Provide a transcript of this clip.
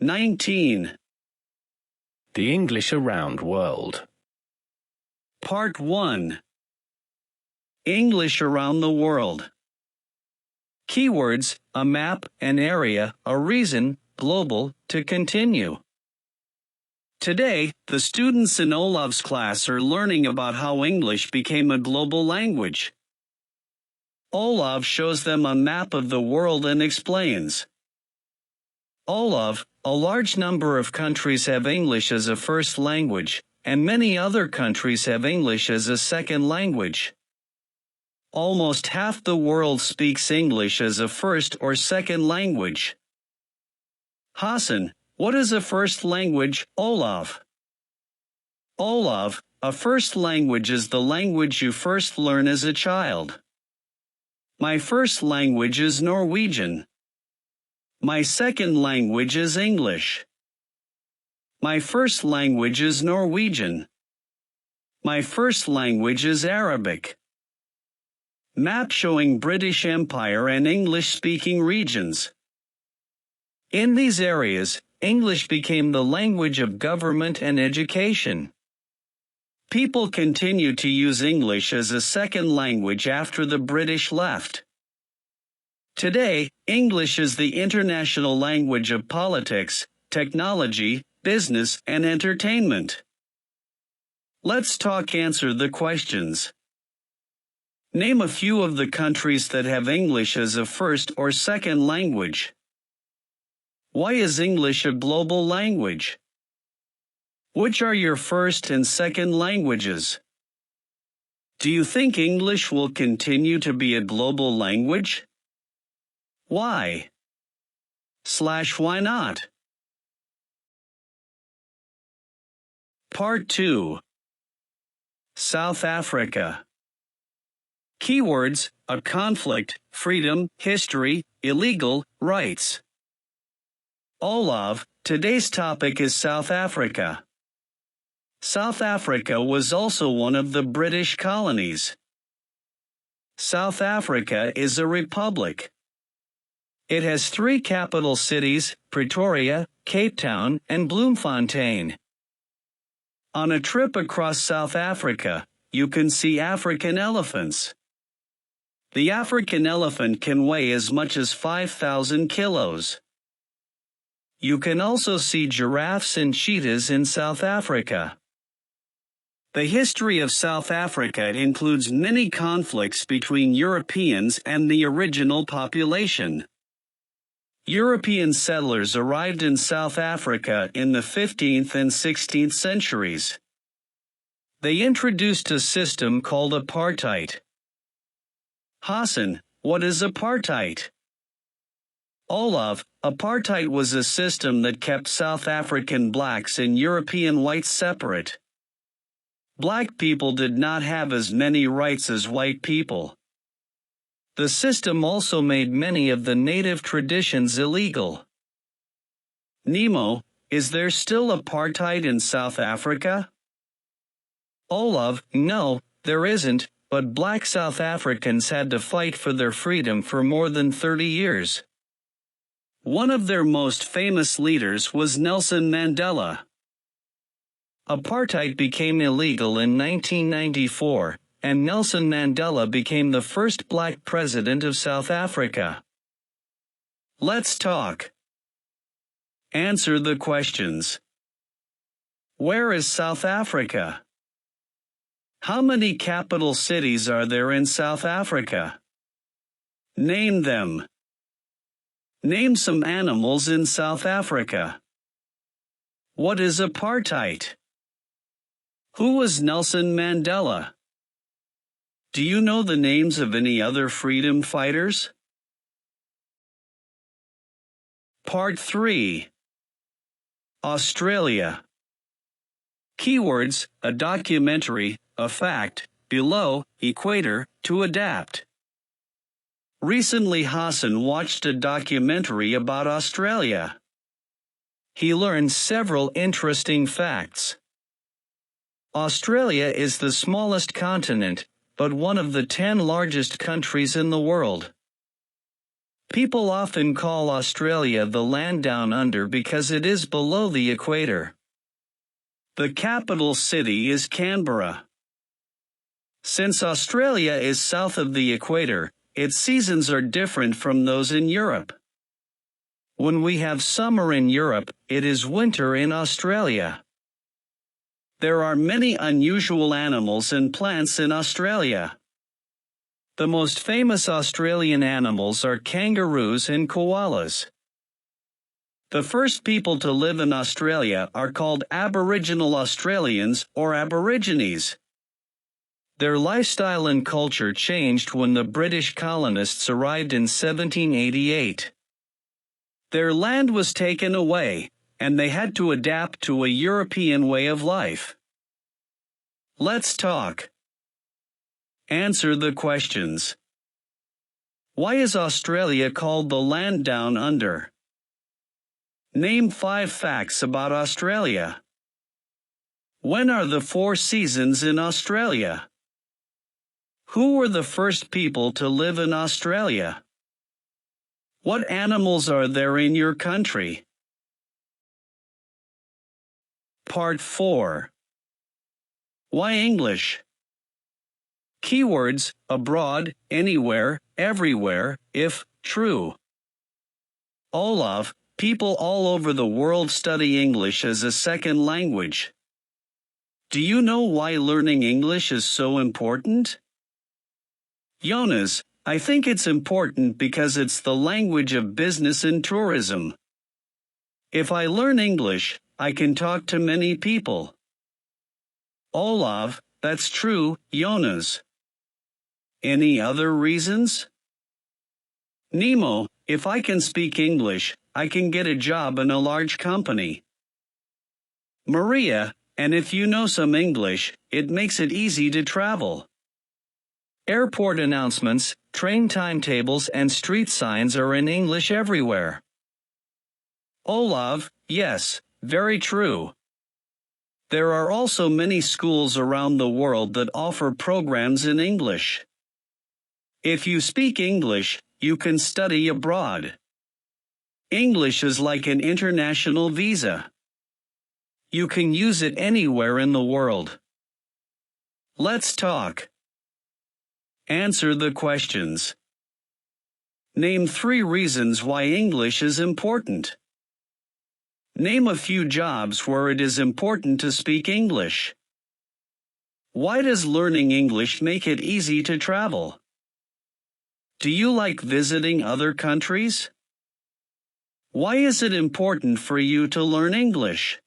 19. The English Around World. Part 1. English Around the World. Keywords: a map, an area, a reason, global, to continue. Today, the students in Olav's class are learning about how English became a global language. Olav shows them a map of the world and explains. Olav, a large number of countries have English as a first language, and many other countries have English as a second language. Almost half the world speaks English as a first or second language. Hassan, what is a first language, Olav? Olav, a first language is the language you first learn as a child. My first language is Norwegian. My second language is English. My first language is Norwegian. My first language is Arabic. Map showing British Empire and English-speaking regions. In these areas, English became the language of government and education. People continued to use English as a second language after the British left. Today, English is the international language of politics, technology, business, and entertainment. Let's answer the questions. Name a few of the countries that have English as a first or second language. Why is English a global language? Which are your first and second languages? Do you think English will continue to be a global language? Why? Why not? Part 2. South Africa. Keywords: a conflict, freedom, history, illegal, rights. Olav, today's topic is South Africa. South Africa was also one of the British colonies. South Africa is a republic. It has 3 capital cities: Pretoria, Cape Town, and Bloemfontein. On a trip across South Africa, you can see African elephants. The African elephant can weigh as much as 5,000 kilos. You can also see giraffes and cheetahs in South Africa. The history of South Africa includes many conflicts between Europeans and the original population. European settlers arrived in South Africa in the 15th and 16th centuries. They introduced a system called apartheid. Hassan, what is apartheid? Olav, apartheid was a system that kept South African blacks and European whites separate. Black people did not have as many rights as white people. The system also made many of the native traditions illegal. Nemo, is there still apartheid in South Africa? Olav, no, there isn't, but black South Africans had to fight for their freedom for more than 30 years. One of their most famous leaders was Nelson Mandela. Apartheid became illegal in 1994, and Nelson Mandela became the first black president of South Africa. Let's talk. Answer the questions. Where is South Africa? How many capital cities are there in South Africa? Name them. Name some animals in South Africa. What is apartheid? Who was Nelson Mandela? Do you know the names of any other freedom fighters? Part 3. Australia. Keywords: a documentary, a fact, below, equator, to adapt. Recently Hassan watched a documentary about Australia. He learned several interesting facts. Australia is the smallest continent, but one of the 10 largest countries in the world. People often call Australia the land down under because it is below the equator. The capital city is Canberra. Since Australia is south of the equator, its seasons are different from those in Europe. When we have summer in Europe, it is winter in Australia. There are many unusual animals and plants in Australia. The most famous Australian animals are kangaroos and koalas. The first people to live in Australia are called Aboriginal Australians or Aborigines. Their lifestyle and culture changed when the British colonists arrived in 1788. Their land was taken away, and they had to adapt to a European way of life. Let's talk. Answer the questions. Why is Australia called the land down under? Name 5 facts about Australia. When are the 4 seasons in Australia? Who were the first people to live in Australia? What animals are there in your country? Part 4. Why English? Keywords: abroad, anywhere, everywhere, if true. Olaf: people all over the world study English as a second language. Do you know why learning English is so important? Jonas: I think it's important because it's the language of business and tourism. If I learn English, I can talk to many people. Olaf: that's true, Jonas. Any other reasons? Nemo: if I can speak English, I can get a job in a large company. Maria: and if you know some English, it makes it easy to travel. Airport announcements, train timetables, and street signs are in English everywhere. Olav: yes, very true. There are also many schools around the world that offer programs in English. If you speak English, you can study abroad. English is like an international visa. You can use it anywhere in the world. Let's talk. Answer the questions. Name 3 reasons why English is important. Name a few jobs where it is important to speak English. Why does learning English make it easy to travel? Do you like visiting other countries? Why is it important for you to learn English?